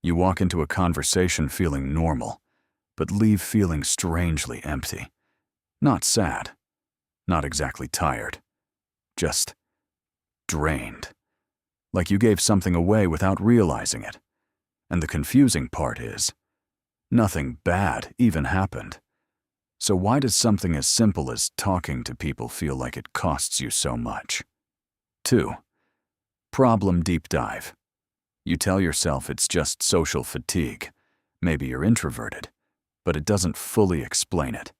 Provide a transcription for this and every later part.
You walk into a conversation feeling normal, but leave feeling strangely empty. Not sad, not exactly tired, just drained. Like you gave something away without realizing it. And the confusing part is, nothing bad even happened. So why does something as simple as talking to people feel like it costs you so much? 2. Problem deep dive. You tell yourself it's just social fatigue. Maybe you're introverted, but it doesn't fully explain it.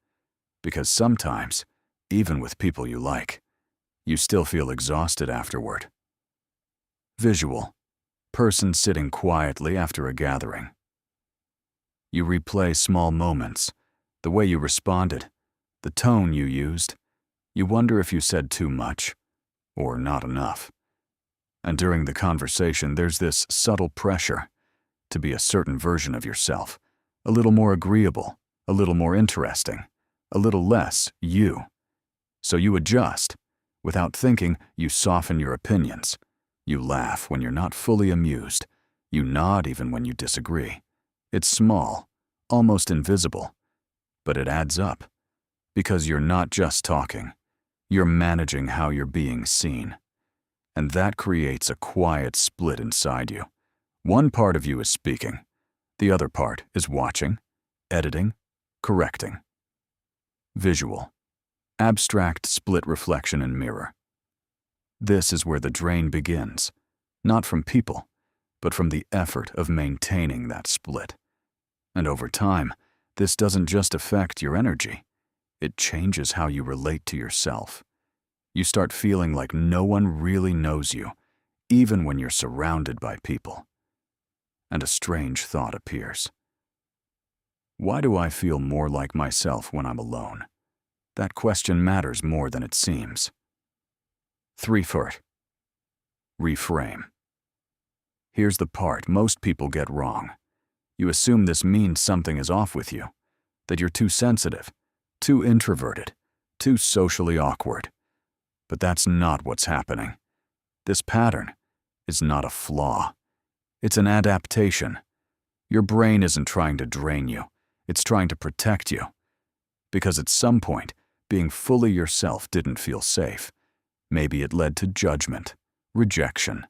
Because sometimes, even with people you like, you still feel exhausted afterward. Visual. Person sitting quietly after a gathering. You replay small moments, the way you responded, the tone you used. You wonder if you said too much or not enough. And during the conversation, there's this subtle pressure to be a certain version of yourself, a little more agreeable, a little more interesting, a little less you. So you adjust. Without thinking, you soften your opinions. You laugh when you're not fully amused. You nod even when you disagree. It's small, almost invisible, but it adds up. Because you're not just talking. You're managing how you're being seen. And that creates a quiet split inside you. One part of you is speaking. The other part is watching, editing, correcting. Visual. Abstract split reflection and mirror. This is where the drain begins, not from people, but from the effort of maintaining that split. And over time, this doesn't just affect your energy, it changes how you relate to yourself. You start feeling like no one really knows you, even when you're surrounded by people. And a strange thought appears. Why do I feel more like myself when I'm alone? That question matters more than it seems. 3. Reframe. Here's the part most people get wrong. You assume this means something is off with you, that you're too sensitive, too introverted, too socially awkward. But that's not what's happening. This pattern is not a flaw. It's an adaptation. Your brain isn't trying to drain you. It's trying to protect you. Because at some point, being fully yourself didn't feel safe. Maybe it led to judgment, rejection,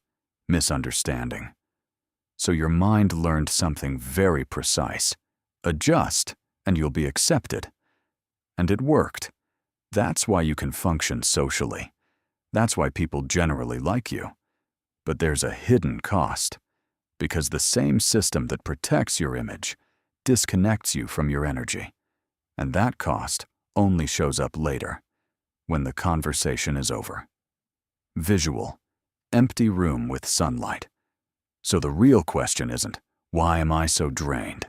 misunderstanding. So your mind learned something very precise. Adjust, and you'll be accepted. And it worked. That's why you can function socially. That's why people generally like you. But there's a hidden cost, because the same system that protects your image disconnects you from your energy. And that cost only shows up later, when the conversation is over. Visual. Empty room with sunlight. So the real question isn't, why am I so drained?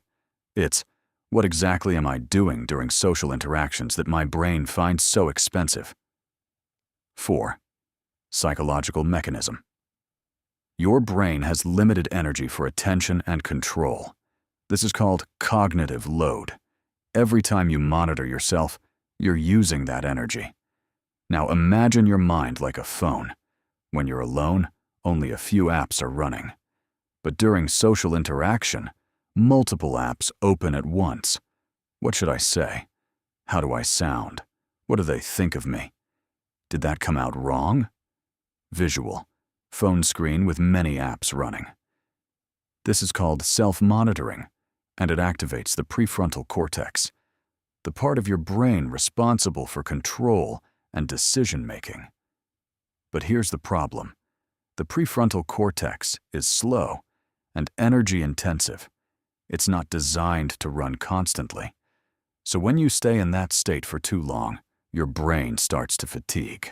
It's, what exactly am I doing during social interactions that my brain finds so expensive? 4. Psychological mechanism. Your brain has limited energy for attention and control. This is called cognitive load. Every time you monitor yourself, you're using that energy. Now imagine your mind like a phone. When you're alone, only a few apps are running. But during social interaction, multiple apps open at once. What should I say? How do I sound? What do they think of me? Did that come out wrong? Visual. Phone screen with many apps running. This is called self-monitoring, and it activates the prefrontal cortex, the part of your brain responsible for control and decision-making. But here's the problem. The prefrontal cortex is slow and energy-intensive. It's not designed to run constantly. So when you stay in that state for too long, your brain starts to fatigue.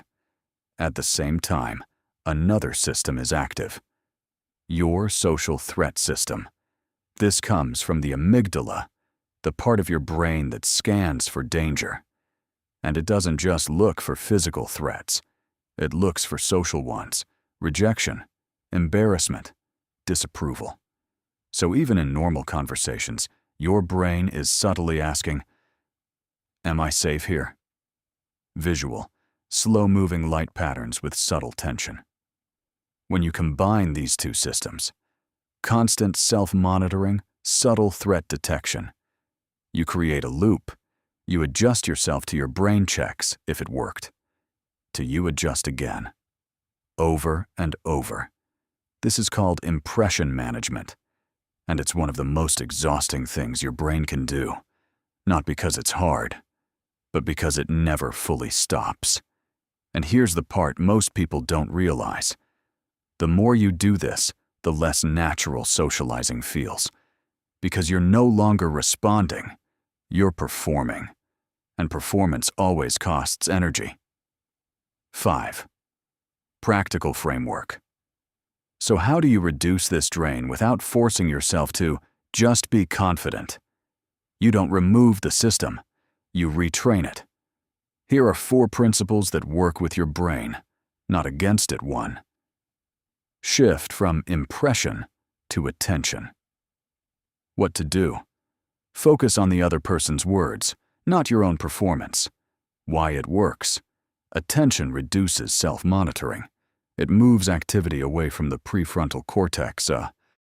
At the same time, another system is active. Your social threat system. This comes from the amygdala, the part of your brain that scans for danger. And it doesn't just look for physical threats. It looks for social ones, rejection, embarrassment, disapproval. So even in normal conversations, your brain is subtly asking, am I safe here? Visual, slow-moving light patterns with subtle tension. When you combine these two systems, Constant self-monitoring, subtle threat detection. You create a loop. You adjust yourself to your brain checks if it worked. Till you adjust again. Over and over. This is called impression management. And it's one of the most exhausting things your brain can do. Not because it's hard, but because it never fully stops. And here's the part most people don't realize. The more you do this, the less natural socializing feels. Because you're no longer responding, you're performing. And performance always costs energy. 5. Practical framework. So how do you reduce this drain without forcing yourself to just be confident? You don't remove the system, you retrain it. Here are 4 principles that work with your brain, not against it. 1. Shift from impression to attention. What to do? Focus on the other person's words, not your own performance. Why it works. Attention reduces self-monitoring. It moves activity away from the prefrontal cortex, a